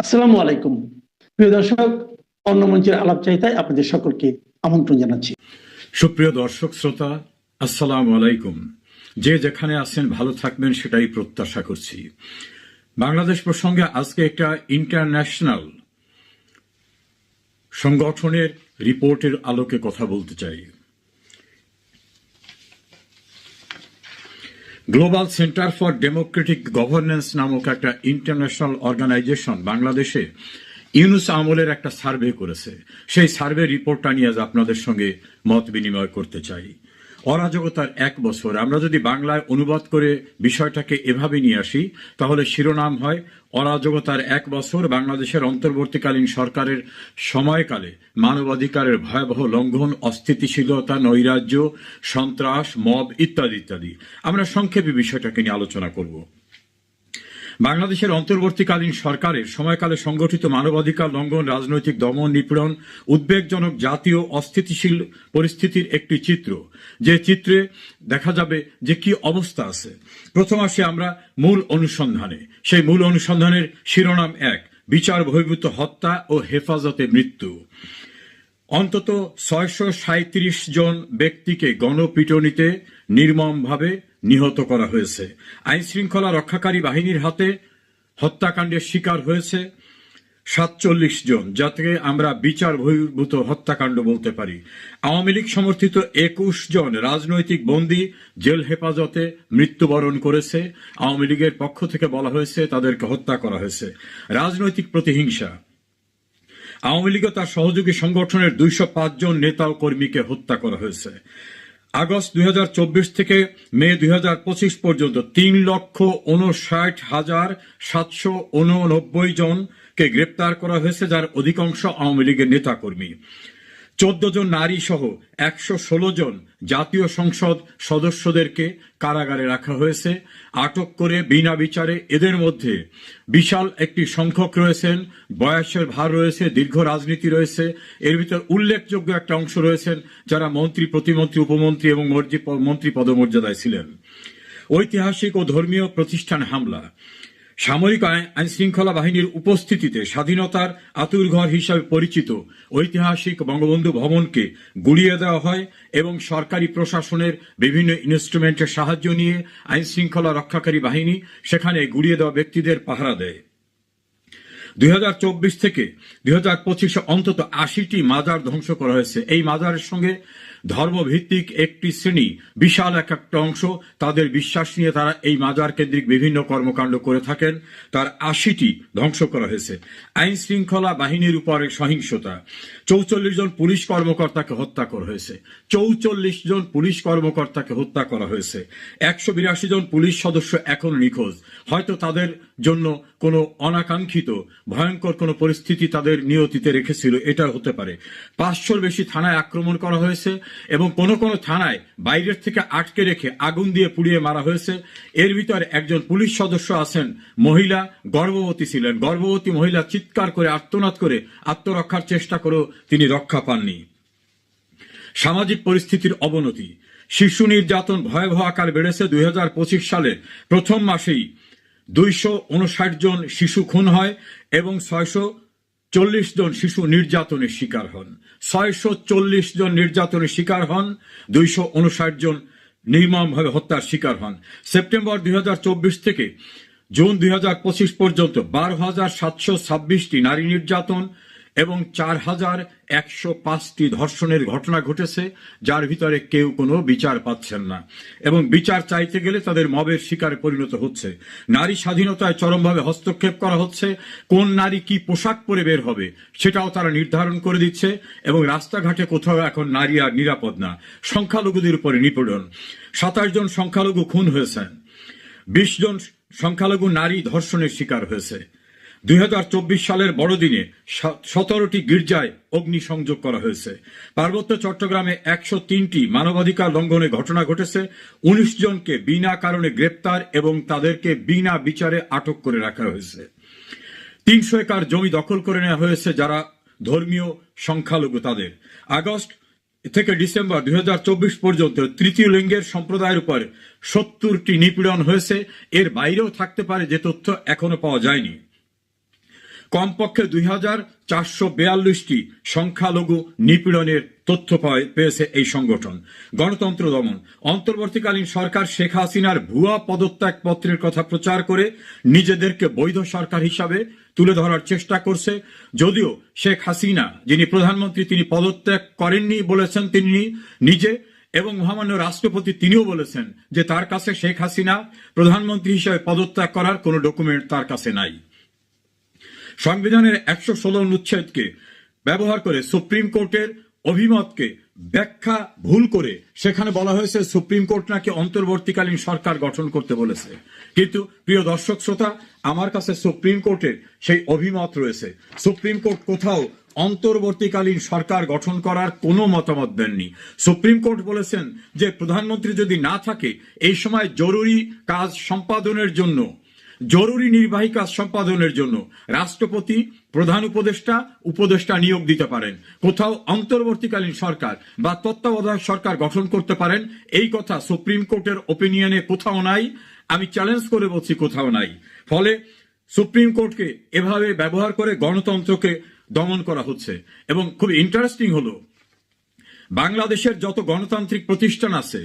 আসসালামু আলাইকুম। প্রিয় দর্শক, অন্য মঞ্চের আলাপচারিতায় আপনাদের সকলকে আমন্ত্রণ জানাচ্ছি। সুপ্রিয় দর্শক শ্রোতা, আসসালামু আলাইকুম। যে যেখানে আছেন ভালো থাকবেন সেটাই প্রত্যাশা করছি। বাংলাদেশ প্রসঙ্গে আজকে একটা ইন্টারন্যাশনাল সংগঠনের রিপোর্টের আলোকে কথা বলতে চাই। Global centre for democratic governance নামক একটা ইন্টারন্যাশনাল অর্গানাইজেশন বাংলাদেশে ইউনূস আমলের একটা সার্ভে করেছে। সেই সার্ভে রিপোর্টটা নিয়ে আজ আপনাদের সঙ্গে মত বিনিময় করতে চাই। অরাজকতার 1 বছর, আমরা যদি বাংলায় অনুবাদ করে বিষয়টাকে এভাবে নিয়ে আসি তাহলে শিরোনাম হয় অরাজকতার 1 বছর, বাংলাদেশের অন্তর্বর্তীকালীন সরকারের সময়কালে মানবাধিকারের ভয়াবহ লঙ্ঘন, অস্থিতিশীলতা, নৈরাজ্য, সন্ত্রাস, মব ইত্যাদি ইত্যাদি। আমরা সংক্ষেপে বিষয়টাকে নিয়ে আলোচনা করব। বাংলাদেশের অন্তর্বর্তীকালীন সরকারের সময়কালে সংগঠিত মানবাধিকার লঙ্ঘন, রাজনৈতিক দমন, নিপীড়ন, উদ্বেগজনক জাতীয় অস্থিতিশীল পরিস্থিতির একটি চিত্র, যে চিত্রে দেখা যাবে যে কি অবস্থা আছে। প্রথম আসি আমরা মূল অনুসন্ধানে। সেই মূল অনুসন্ধানের শিরোনাম 1, বিচার বহির্ভূত হত্যা ও হেফাজতে মৃত্যু। অন্তত 637 জন ব্যক্তিকে গণপিটুনিতে নির্মমভাবে নিহত করা হয়েছে। আইন শৃঙ্খলা রক্ষাকারী বাহিনীর হাতে হত্যাকাণ্ডের শিকার হয়েছে 47 জন, যাতে আমরা বিচার বহির্ভূত হত্যাকাণ্ড বলতে পারি। আওয়ামী লীগ সমর্থিত 21 জন রাজনৈতিক বন্দী জেল হেফাজতে মৃত্যুবরণ করেছে। আওয়ামী লীগের পক্ষ থেকে বলা হয়েছে তাদেরকে হত্যা করা হয়েছে। রাজনৈতিক প্রতিহিংসা, আওয়ামী লীগ ও তার সহযোগী সংগঠনের 205 জন নেতা ও কর্মীকে হত্যা করা হয়েছে। আগস্ট 2024 থেকে মে 2025 পর্যন্ত 3,59,789 জনকে গ্রেপ্তার করা হয়েছে, যার অধিকাংশ আওয়ামী লীগের নেতাকর্মী। 14 জন নারী সহ 116 জন জাতীয় সংসদ সদস্যদেরকে কারাগারে রাখা হয়েছে আটক করে বিনা বিচারে। এদের মধ্যে বিশাল একটি সংখ্যক রয়েছেন, বয়সের ভার রয়েছে, দীর্ঘ রাজনীতি রয়েছে। এর ভিতর উল্লেখযোগ্য একটা অংশ রয়েছেন যারা মন্ত্রী, প্রতিমন্ত্রী, উপমন্ত্রী এবং মন্ত্রী পদমর্যাদায় ছিলেন। ঐতিহাসিক ও ধর্মীয় প্রতিষ্ঠান হামলা, সামরিক আইন শৃঙ্খলা বাহিনীর উপস্থিতিতে স্বাধীনতার আতুরঘর হিসাবে পরিচিত ঐতিহাসিক বঙ্গবন্ধু ভবনকে গুড়িয়ে দেওয়া হয় এবং সরকারি প্রশাসনের বিভিন্ন ইনস্ট্রুমেন্টের সাহায্য নিয়ে আইন শৃঙ্খলা রক্ষাকারী বাহিনী সেখানে গুড়িয়ে দেওয়া ব্যক্তিদের পাহারা দেয়। 2024 থেকে 2025 অন্তত 80টি মাজার ধ্বংস করা হয়েছে। এই মাজারের সঙ্গে ধর্মভিত্তিক একটি শ্রেণী, বিশাল একটা অংশ, তাদের বিশ্বাস নিয়ে তারা এই মাজার কেন্দ্রিক বিভিন্ন কর্মকাণ্ড করে থাকেন। তার 80টি ধ্বংস করা হয়েছে। আইন শৃঙ্খলা বাহিনীর উপরে সহিংসতা, 44 জন পুলিশ কর্মকর্তাকে হত্যা করা হয়েছে। 44 জন পুলিশ কর্মকর্তাকে হত্যা করা হয়েছে। 182 জন পুলিশ সদস্য এখনো নিখোঁজ। হয়তো তাদের জন্য কোনো অনাকাঙ্ক্ষিত ভয়ঙ্কর কোনো পরিস্থিতি তাদের নিয়তিতে রেখেছিল, এটা হতে পারে। 500-র বেশি থানায় আক্রমণ করা হয়েছে এবং কোনো কোনো থানায় বাইরের থেকে আটকে রেখে আগুন দিয়ে পুড়িয়ে মারা হয়েছে। এর ভিতরে একজন পুলিশ সদস্য আছেন, মহিলা, গর্ভবতী ছিলেন। গর্ভবতী মহিলা চিৎকার করে আর্তনাদ করে আত্মরক্ষার চেষ্টা করেও তিনি রক্ষা পাননি। সামাজিক পরিস্থিতির অবনতি, শিশু নির্যাতন ভয়াবহ আকার বেড়েছে। 2025 সালে প্রথম মাসেই 259 জন শিশু খুন হয় এবং 640 জন শিশু নির্যাতনের শিকার হন। 640 জন নির্যাতনের শিকার হন, 259 জন নির্মমভাবে হত্যার শিকার হন। সেপ্টেম্বর 2024 থেকে জুন 2025 পর্যন্ত 12,726টি নারী নির্যাতন এবং 4,105টি ধর্ষণের ঘটনা ঘটেছে, যার ভিতরে কেউ কোনো বিচার পাচ্ছেন না এবং বিচার চাইতে গেলে তাদের মবের শিকারে পরিণত হচ্ছে। নারী স্বাধীনতায় চরমভাবে হস্তক্ষেপ করা হচ্ছে। কোন নারী কি পোশাক পরে বের হবে সেটাও তারা নির্ধারণ করে দিচ্ছে এবং রাস্তাঘাটে কোথাও এখন নারী আর নিরাপদ না। সংখ্যালঘুদের উপরে নিপীড়ন, 27 জন সংখ্যালঘু খুন হয়েছেন, 20 জন সংখ্যালঘু নারী ধর্ষণের শিকার হয়েছে। 2024 সালের বড়দিনে 17টি গির্জায় অগ্নিসংযোগ করা হয়েছে। পার্বত্য চট্টগ্রামে 103টি মানবাধিকার লঙ্ঘনের ঘটনা ঘটেছে। 19 জনকে বিনা কারণে গ্রেপ্তার এবং তাদেরকে বিনা বিচারে আটক করে রাখা হয়েছে। 300 একর জমি দখল করে নেওয়া হয়েছে যারা ধর্মীয় সংখ্যালঘু তাদের। আগস্ট থেকে ডিসেম্বর 2024 পর্যন্ত তৃতীয় লিঙ্গের সম্প্রদায়ের উপর 70টি নিপীড়ন হয়েছে। এর বাইরেও থাকতে পারে, যে তথ্য এখনো পাওয়া যায়নি। কমপক্ষে 2442টি সংখ্যালঘু নিপীড়নের তথ্য পেয়েছে এই সংগঠন। গণতন্ত্র দমন, অন্তর্বর্তীকালীন সরকার শেখ হাসিনার ভুয়া পদত্যাগ পত্রের কথা প্রচার করে নিজেদেরকে বৈধ সরকার হিসাবে তুলে ধরার চেষ্টা করছে। যদিও শেখ হাসিনা যিনি প্রধানমন্ত্রী তিনি পদত্যাগ করেননি বলেছেন তিনি নিজে, এবং মহামান্য রাষ্ট্রপতি তিনিও বলেছেন যে তার কাছে শেখ হাসিনা প্রধানমন্ত্রী হিসেবে পদত্যাগ করার কোনো ডকুমেন্ট তার কাছে নাই। সংবিধানের 116 অনুচ্ছেদকে ব্যবহার করে সুপ্রিম কোর্টের অভিমতকে ব্যাখ্যা ভুল করে সেখানে বলা হয়েছে সুপ্রিম কোর্ট নাকি অন্তর্বর্তীকালীন সরকার গঠন করতে বলেছে। কিন্তু প্রিয় দর্শক শ্রোতা, আমার কাছে সুপ্রিম কোর্টের সেই অভিমত রয়েছে। সুপ্রিম কোর্ট কোথাও অন্তর্বর্তীকালীন সরকার গঠন করার কোনো মতামত দেননি। সুপ্রিম কোর্ট বলেছেন যে প্রধানমন্ত্রী যদি না থাকে এই সময় জরুরি কাজ সম্পাদনের জন্য, জরুরি নির্বাহী কাজ সম্পাদনের জন্য রাষ্ট্রপতি প্রধান উপদেষ্টা নিয়োগ দিতে পারেন। কোথাও অন্তর্বর্তীকালীন সরকার বা তত্ত্বাবধায়ক সরকার গঠন করতে পারেন এই কথা সুপ্রিম কোর্টের ওপিনিয়নে কোথাও নাই। আমি চ্যালেঞ্জ করে বলছি কোথাও নাই। ফলে সুপ্রিম কোর্টকে এভাবে ব্যবহার করে গণতন্ত্রকে দমন করা হচ্ছে। এবং খুব ইন্টারেস্টিং হলো, বাংলাদেশের যত গণতান্ত্রিক প্রতিষ্ঠান আছে,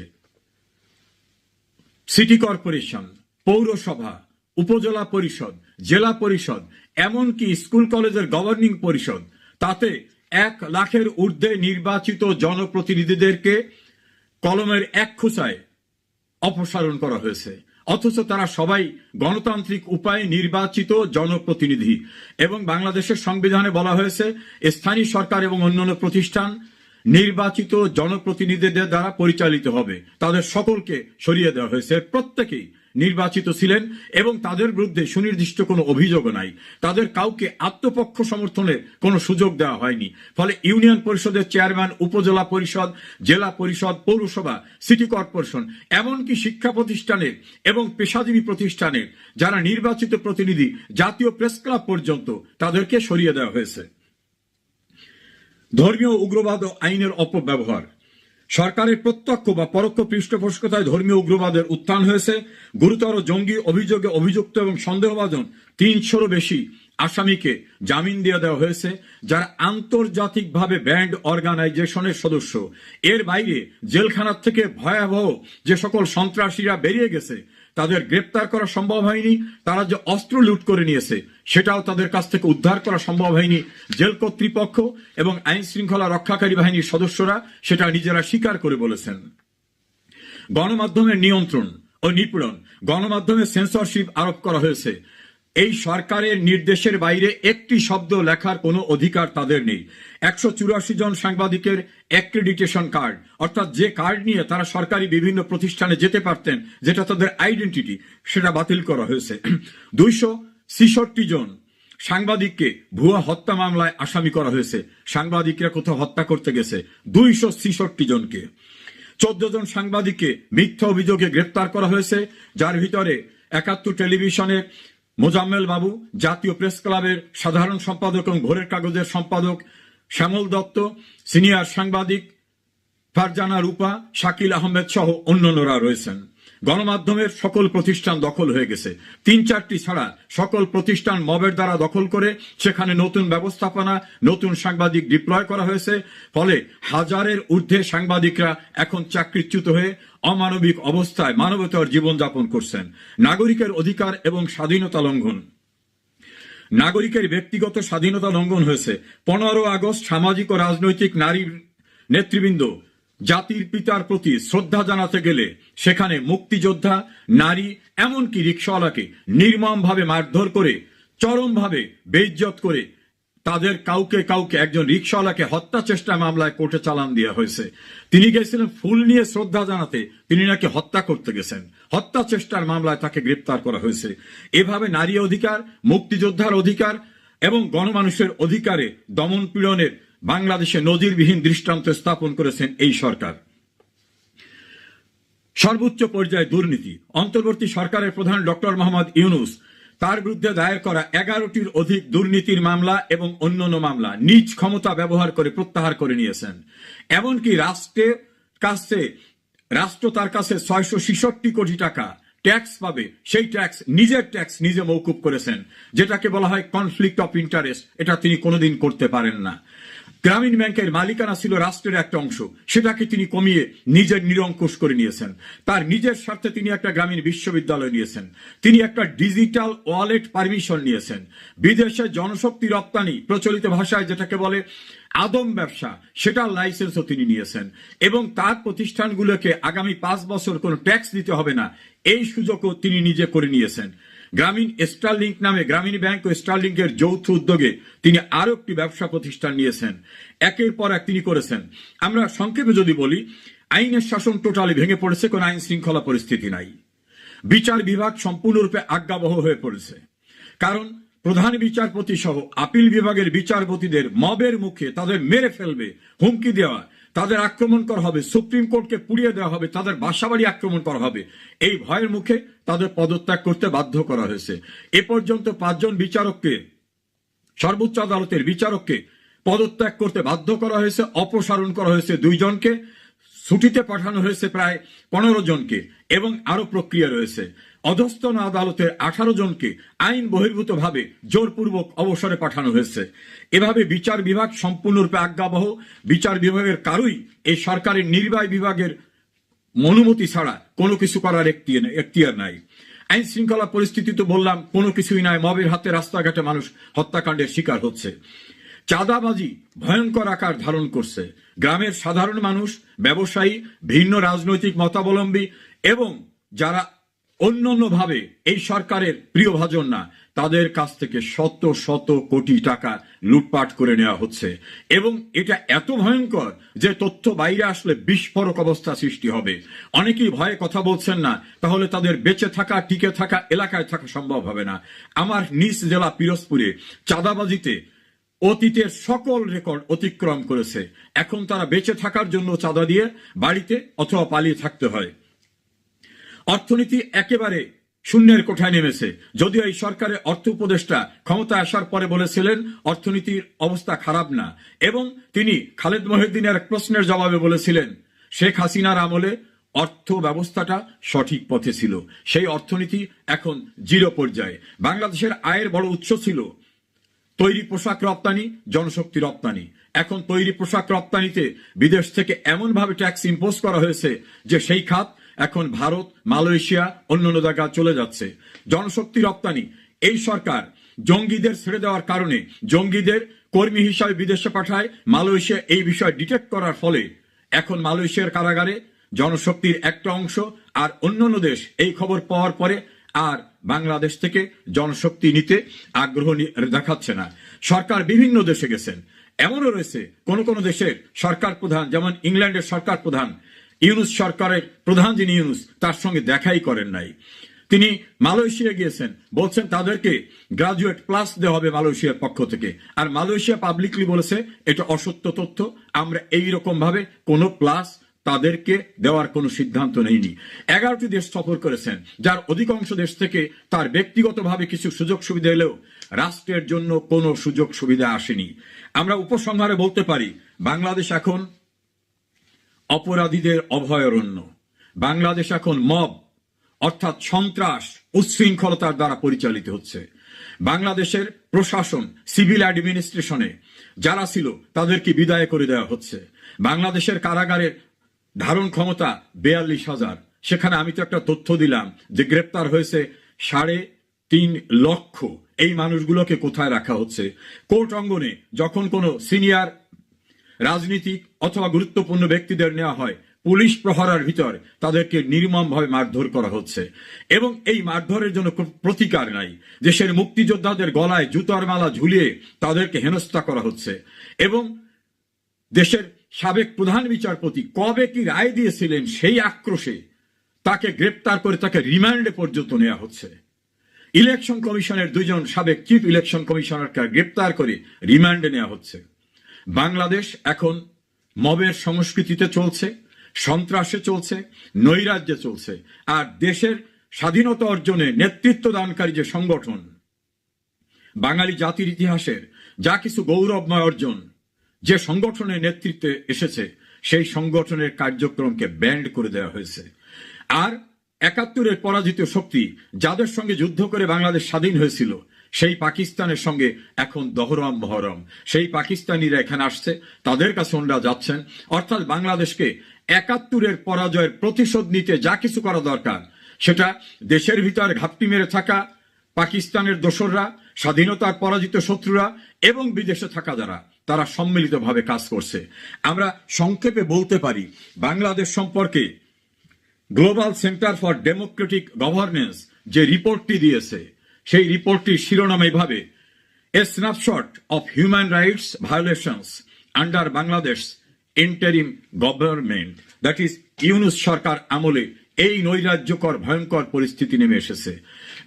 সিটি কর্পোরেশন, পৌরসভা, উপজেলা পরিষদ, জেলা পরিষদ, এমনকি স্কুল কলেজের গভর্নিং পরিষদ, তাতে 1 লাখের ঊর্ধ্বে নির্বাচিত জনপ্রতিনিধিদেরকে কলমের এক খোঁচায় অপসারণ করা হয়েছে। অথচ তারা সবাই গণতান্ত্রিক উপায়ে নির্বাচিত জনপ্রতিনিধি। এবং বাংলাদেশের সংবিধানে বলা হয়েছে স্থানীয় সরকার এবং অন্যান্য প্রতিষ্ঠান নির্বাচিত জনপ্রতিনিধিদের দ্বারা পরিচালিত হবে। তাদের সকলকে সরিয়ে দেওয়া হয়েছে। প্রত্যেকেই নির্বাচিত ছিলেন এবং তাদের বিরুদ্ধে সুনির্দিষ্ট কোনো অভিযোগও নাই। তাদের কাউকে আত্মপক্ষ সমর্থনের কোনো সুযোগ দেওয়া হয়নি। ফলে ইউনিয়ন পরিষদের চেয়ারম্যান, উপজেলা পরিষদ, জেলা পরিষদ, পৌরসভা, সিটি কর্পোরেশন, এমনকি শিক্ষা প্রতিষ্ঠানের এবং পেশাজীবী প্রতিষ্ঠানের যারা নির্বাচিত প্রতিনিধি, জাতীয় প্রেস ক্লাব পর্যন্ত তাদেরকে সরিয়ে দেওয়া হয়েছে। ধর্মীয় উগ্রবাদ ও আইনের অপব্যবহার, সরকারের প্রত্যক্ষ বা পরোক্ষ পৃষ্ঠপোষকতায় ধর্মীয় উগ্রবাদের উত্থান হয়েছে। গুরুতর জঙ্গি অভিযোগে অভিযুক্ত এবং সন্দেহভাজন 300-রও বেশি আসামিকে জামিন দিয়ে দেওয়া হয়েছে, যারা আন্তর্জাতিকভাবে ব্যান্ড অর্গানাইজেশনের সদস্য। এর বাইরে জেলখানার থেকে ভয়াবহ যে সকল সন্ত্রাসীরা বেরিয়ে গেছে তাদের গ্রেপ্তার করা সম্ভব হয়নি। তারা যে অস্ত্র লুট করে নিয়েছে সেটাও তাদের কাছ থেকে উদ্ধার করা সম্ভব হয়নি। জেল কর্তৃপক্ষ এবং আইন শৃঙ্খলা রক্ষাকারী বাহিনীর সদস্যরা সেটা নিজেরা স্বীকার করে বলেছেন। গণমাধ্যমের নিয়ন্ত্রণ ও নিপীড়ন, গণমাধ্যমে সেন্সরশিপ আরোপ করা হয়েছে। এই সরকারের নির্দেশের বাইরে একটি শব্দ লেখার কোনো অধিকার তাদের নেই। 184 জন সাংবাদিকের অ্যাক্রেডিটেশন কার্ড, অর্থাৎ যে কার্ড নিয়ে তারা সরকারি বিভিন্ন প্রতিষ্ঠানে যেতে পারতেন, যেটা তাদের আইডেন্টিটি, সেটা বাতিল করা হয়েছে। 266 জন সাংবাদিককে ভুয়া হত্যা মামলায় আসামি করা হয়েছে। সাংবাদিকরা কোথাও হত্যা করতে গেছে 266 জনকে। 14 জন সাংবাদিককে মিথ্যা অভিযোগে গ্রেপ্তার করা হয়েছে, যার ভিতরে 71 টেলিভিশনের মোজাম্মেল বাবু, জাতীয় প্রেস ক্লাবের সাধারণ সম্পাদক এবং ভোরের কাগজের সম্পাদক শ্যামল দত্ত, সিনিয়র সাংবাদিক ফারজানা রূপা, শাকিল আহমেদ সহ অন্যান্যরা রয়েছেন। গণমাধ্যমের সকল প্রতিষ্ঠান দখল হয়ে গেছে। 3-4টি ছাড়া সকল প্রতিষ্ঠান মবের দ্বারা দখল করে সেখানে নতুন ব্যবস্থাপনা, নতুন সাংবাদিক ডিপ্লয় করা হয়েছে। ফলে হাজারের ঊর্ধ্বে সাংবাদিকরা এখন চাকরিচ্যুত হয়ে অমানবিক অবস্থায় মানবতার জীবনযাপন করছেন। নাগরিকের অধিকার এবং স্বাধীনতা লঙ্ঘন, নাগরিকের ব্যক্তিগত স্বাধীনতা লঙ্ঘন হয়েছে। 15 আগস্ট সামাজিক ও রাজনৈতিক নারী নেতৃবৃন্দ জাতির পিতার প্রতি শ্রদ্ধা জানাতে গেলে সেখানে মুক্তিযোদ্ধা, নারী, এমনকি রিকশাওয়ালাকে নির্মমভাবে মারধর করে, চরমভাবে বেইজ্জত করে তাদের কাউকে একজন রিকশাওয়ালাকে হত্যা চেষ্টা মামলায় কোর্টে চালান দেওয়া হয়েছে। তিনি গেছিলেন ফুল নিয়ে শ্রদ্ধা জানাতে, তিনি নাকি হত্যা করতে গেছেন। হত্যা চেষ্টার মামলায় তাকে গ্রেপ্তার করা হয়েছে। এভাবে নারী অধিকার, মুক্তিযোদ্ধার অধিকার এবং গণমানুষের অধিকারে দমন পীড়নের বাংলাদেশে নজিরবিহীন দৃষ্টান্ত স্থাপন করেছেন এই সরকার। সর্বোচ্চ পর্যায়ে দুর্নীতি, অন্তর্বর্তী সরকারের প্রধান ডক্টর মোহাম্মদ ইউনূস তার বিরুদ্ধে দায়ের করা 11টির অধিক দুর্নীতির মামলা এবং অন্যান্য মামলা নিজ ক্ষমতা ব্যবহার করে প্রত্যাহার করে নিয়েছেন। এমনকি রাষ্ট্র তার কাছে 666 কোটি টাকা ট্যাক্স পাবে সেই ট্যাক্স নিজের ট্যাক্স নিজে মওকুফ করেছেন, যেটাকে বলা হয় কনফ্লিক্ট অফ ইন্টারেস্ট। এটা তিনি কোনোদিন করতে পারেন না। গ্রামীণ ব্যাংকের মালিকানা ছিল রাষ্ট্রের একটা অংশ, সেটাকে তিনি কমিয়ে নিজের নিরঙ্কুশ করে নিয়েছেন। তার নিজের স্বার্থে তিনি একটা গ্রামীণ বিশ্ববিদ্যালয় নিয়েছেন, তিনি একটা ডিজিটাল ওয়ালেট পারমিশন নিয়েছেন, বিদেশে জনশক্তি রপ্তানি, প্রচলিত ভাষায় যেটাকে বলে আদম ব্যবসা, সেটার লাইসেন্সও তিনি নিয়েছেন, এবং তার প্রতিষ্ঠানগুলোকে আগামী 5 বছর কোনো ট্যাক্স দিতে হবে না, এই সুযোগও তিনি নিজে করে নিয়েছেন। গ্রামীণ স্টারলিংক নামে গ্রামীণ ব্যাংক ও স্টারলিংকের যৌথ উদ্যোগে তিনি আরো একটি ব্যবসা প্রতিষ্ঠান নিয়েছেন। একের পর এক তিনি করেছেন। আমরা সংক্ষেপে যদি বলি, আইনের শাসন টোটালি ভেঙে পড়েছে, কোন আইন শৃঙ্খলা পরিস্থিতি নাই। বিচার বিভাগ সম্পূর্ণরূপে আজ্ঞাবহ হয়ে পড়েছে, কারণ প্রধান বিচারপতি সহ আপিল বিভাগের বিচারপতিদের মবের মুখে তাদের মেরে ফেলবে হুমকি দেওয়া, তাদের আক্রমণ করা হবে, সুপ্রিম কোর্টকে পুড়িয়ে দেওয়া হবে, তাদের বাসাবাড়ি আক্রমণ করা হবে, এই ভয়ের মুখে তাদের পদত্যাগ করতে বাধ্য করা হয়েছে। এ পর্যন্ত 5 জন বিচারককে, সর্বোচ্চ আদালতের বিচারককে পদত্যাগ করতে বাধ্য করা হয়েছে, অপসারণ করা হয়েছে 2 জনকে, ছুটিতে পাঠানো হয়েছে প্রায় 15 জনকে, এবং আরো প্রক্রিয়া রয়েছে। অধস্তন আদালতের 18 জনকে আইন বহির্ভূতভাবে জোরপূর্বক অবসরে পাঠানো হয়েছে। এভাবে বিচার বিভাগ সম্পূর্ণরূপে আজ্ঞাবহ। বিচার বিভাগের কারোই এই সরকারের নির্বাহী বিভাগের অনুমতি ছাড়া কোনো কিছু করার এখতিয়ার নাই। আইন শৃঙ্খলা পরিস্থিতি তো বললাম, কোনো কিছুই নাই। মবের হাতে রাস্তাঘাটে মানুষ হত্যাকাণ্ডের শিকার হচ্ছে। চাঁদাবাজি ভয়ঙ্কর আকার ধারণ করছে। গ্রামের সাধারণ মানুষ, ব্যবসায়ী, ভিন্ন রাজনৈতিক মতাবলম্বী এবং যারা অন্যান্যভাবে এই সরকারের প্রিয়ভাজন না, তাদের কাছ থেকে শত শত কোটি টাকা লুটপাট করে নেওয়া হচ্ছে, এবং এটা এত ভয়ঙ্কর যে তথ্য বাইরে আসলে বিস্ফোরক অবস্থা সৃষ্টি হবে। অনেকেই ভয়ে কথা বলছেন না, তাহলে তাদের বেঁচে থাকা, টিকে থাকা, এলাকায় থাকা সম্ভব হবে না। আমার নিজ জেলা পিরোজপুরে চাঁদাবাজিতে অতীতের সকল রেকর্ড অতিক্রম করেছে। এখন তারা বেঁচে থাকার জন্য চাঁদা দিয়ে বাড়িতে অথবা পালিয়ে থাকতে হয়। অর্থনীতি একেবারে শূন্যের কোঠায় নেমেছে। যদিও এই সরকারের অর্থ উপদেষ্টা ক্ষমতা আসার পরে বলেছিলেন অর্থনীতির অবস্থা খারাপ না, এবং তিনি খালেদ মহিউদ্দিনের এক প্রশ্নের জবাবে বলেছিলেন শেখ হাসিনার আমলে অর্থ ব্যবস্থাটা সঠিক পথে ছিল, সেই অর্থনীতি এখন 0 পর্যায়ে। বাংলাদেশের আয়ের বড় উৎস ছিল তৈরি পোশাক রপ্তানি, জনশক্তি রপ্তানি। এখন তৈরি পোশাক রপ্তানিতে বিদেশ থেকে এমনভাবে ট্যাক্স ইম্পোজ করা হয়েছে যে সেই খাত এখন ভারত, মালয়েশিয়া, অন্যান্য জায়গা চলে যাচ্ছে। জনশক্তি রপ্তানি, এই সরকার জঙ্গিদের ছেড়ে দেওয়ার কারণে জঙ্গিদের কর্মী হিসাবে বিদেশে পাঠায়। মালয়েশিয়া এই বিষয় ডিটেক্ট করার ফলে এখন মালয়েশিয়ার কারাগারে জনশক্তির একটা অংশ, আর অন্যান্য দেশ এই খবর পাওয়ার পরে আর বাংলাদেশ থেকে জনশক্তি নিতে আগ্রহ দেখাচ্ছে না। সরকার বিভিন্ন দেশে গেছেন। এমনও রয়েছে কোন কোন দেশের সরকার প্রধান, যেমন ইংল্যান্ডের সরকার প্রধান ইউনুস সরকারের প্রধান যিনি ইউনুস, তার সঙ্গে দেখাই করেন নাই। তিনি মালয়েশিয়া গিয়েছেন, বলছেন তাদেরকে গ্রাজুয়েট প্লাস দেওয়া হবে মালয়েশিয়ার পক্ষ থেকে, আর মালয়েশিয়া পাবলিকলি বলেছে এটা অসত্য তথ্য, আমরা এইরকম ভাবে কোনো প্লাস তাদেরকে দেওয়ার কোনো সিদ্ধান্ত নেইনি। 11টি দেশ সফর করেছেন, যার অধিকাংশ দেশ থেকে তার ব্যক্তিগতভাবে কিছু সুযোগ সুবিধা এলেও রাষ্ট্রের জন্য কোনো সুযোগ সুবিধা আসেনি। আমরা উপসংহারে বলতে পারি, বাংলাদেশ এখন অপরাধীদের অভয়ারণ্য। বাংলাদেশ এখন মব অর্থাৎ সন্ত্রাস, উচ্ছৃঙ্খলতার দ্বারা পরিচালিত হচ্ছে। বাংলাদেশের প্রশাসন, সিভিল অ্যাডমিনিস্ট্রেশনে যারা ছিল তাদেরকে বিদায় করে দেওয়া হচ্ছে। বাংলাদেশের কারাগারের ধারণ ক্ষমতা 42,000। সেখানে আমি তো একটা তথ্য দিলাম যে গ্রেপ্তার হয়েছে 3.5 লক্ষ। এই মানুষগুলোকে কোথায় রাখা হচ্ছে? কোর্ট অঙ্গনে যখন কোনো সিনিয়র রাজনীতিক অথবা গুরুত্বপূর্ণ ব্যক্তিদের নেওয়া হয়, পুলিশ প্রহরার ভিতর তাদেরকে নির্মমভাবে মারধর করা হচ্ছে, এবং এই মারধরের জন্য প্রতিকার নাই। দেশের মুক্তিযোদ্ধাদের গলায় জুতার মালা ঝুলিয়ে তাদেরকে হেনস্থা করা হচ্ছে, এবং দেশের সাবেক প্রধান বিচারপতি কবে কি রায় দিয়েছিলেন সেই আক্রোশে তাকে গ্রেপ্তার করে তাকে রিমান্ডে পর্যন্ত নেওয়া হচ্ছে। ইলেকশন কমিশনের 2 জন সাবেক চিফ ইলেকশন কমিশনারকে গ্রেপ্তার করে রিমান্ডে নেওয়া হচ্ছে। বাংলাদেশ এখন মবের সংস্কৃতিতে চলছে, সন্ত্রাসে চলছে, নৈরাজ্যে চলছে। আর দেশের স্বাধীনতা অর্জনে নেতৃত্ব দানকারী যে সংগঠন, বাঙালি জাতির ইতিহাসের যা কিছু গৌরবময় অর্জন, যে সংগঠনের নেতৃত্বে এসেছে, সেই সংগঠনের কার্যক্রমকে ব্যান্ড করে দেওয়া হয়েছে। আর একাত্তরের পরাজিত শক্তি যাদের সঙ্গে যুদ্ধ করে বাংলাদেশ স্বাধীন হয়েছিল, সেই পাকিস্তানের সঙ্গে এখন দহরম মহরম। সেই পাকিস্তানিরা এখানে আসছে, তাদের কাছে ওনারা যাচ্ছেন। অর্থাৎ বাংলাদেশকে একাত্তরের পরাজয়ের প্রতিশোধ নিতে যা কিছু করা দরকার, সেটা দেশের ভিতর ঘাপটি মেরে থাকা পাকিস্তানের দোসররা, স্বাধীনতার পরাজিত শত্রুরা এবং বিদেশে থাকা যারা, তারা সম্মিলিতভাবে কাজ করছে। আমরা সংক্ষেপে বলতে পারি, বাংলাদেশ সম্পর্কে global centre for democratic governance যে রিপোর্টটি দিয়েছে, সেই রিপোর্টটির শিরোনাম এইভাবে: a snapshot of human rights violations under Bangladesh interim government, that is Yunus সরকার আমলে এই নৈরাজ্যকর ভয়ঙ্কর পরিস্থিতি নেমে এসেছে।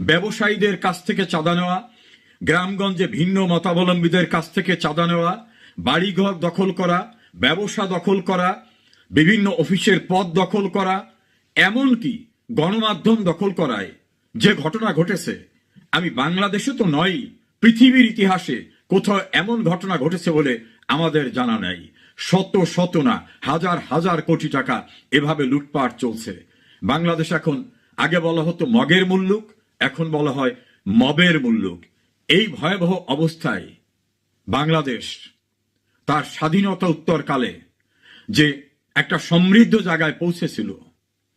ব্যবসায়ীদের কাছ থেকে চাঁদা নেওয়া, গ্রামগঞ্জে ভিন্ন মতাবলম্বীদের কাছ থেকে চাঁদা নেওয়া, বাড়িঘর দখল করা, ব্যবসা দখল করা, বিভিন্ন অফিসের পদ দখল করা, এমনকি গণমাধ্যম দখল করায় যে ঘটনা ঘটেছে, আমি বাংলাদেশে তো নয়, পৃথিবীর ইতিহাসে কোথাও এমন ঘটনা ঘটেছে বলে আমাদের জানা নাই। শত শত না হাজার হাজার কোটি টাকা এভাবে লুটপাট চলছে। বাংলাদেশ এখন, আগে বলা হতো মগের মুল্লুক, এখন বলা হয় মবের মুল্লুক। এই ভয়াবহ অবস্থায় বাংলাদেশ তার স্বাধীনতা উত্তরকালে যে একটা সমৃদ্ধ জায়গায় পৌঁছেছিল,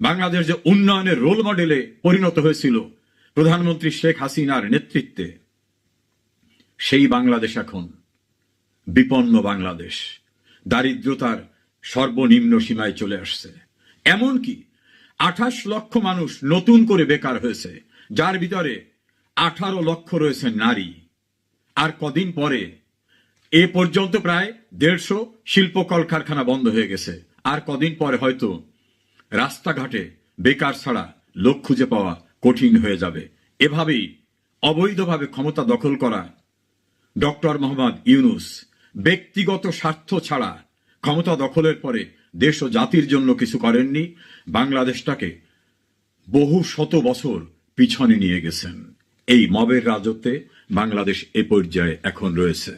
বাংলাদেশ যে উন্নয়নের রোল মডেলে পরিণত হয়েছিল প্রধানমন্ত্রী শেখ হাসিনার নেতৃত্বে, সেই বাংলাদেশ এখন বিপন্ন বাংলাদেশ, দারিদ্রতার সর্বনিম্ন সীমায় চলে আসছে। এমনকি 28 লক্ষ মানুষ নতুন করে বেকার হয়েছে, যার ভিতরে 18 লক্ষ রয়েছে নারী। আর কদিন পরে, এ পর্যন্ত প্রায় 150 শিল্প কলকারখানা বন্ধ হয়ে গেছে। আর কদিন পরে হয়তো রাস্তাঘাটে বেকার ছাড়া লোক খুঁজে পাওয়া কঠিন হয়ে যাবে। এভাবেই অবৈধভাবে ক্ষমতা দখল করা ডক্টর মোহাম্মদ ইউনূস ব্যক্তিগত স্বার্থ ছাড়া ক্ষমতা দখলের পরে দেশ ও জাতির জন্য কিছু করেননি, বাংলাদেশটাকে বহু শত বছর পিছনে নিয়ে গেছেন। এই মবের রাজত্বে বাংলাদেশ এ পর্যায়ে এখন রয়েছে।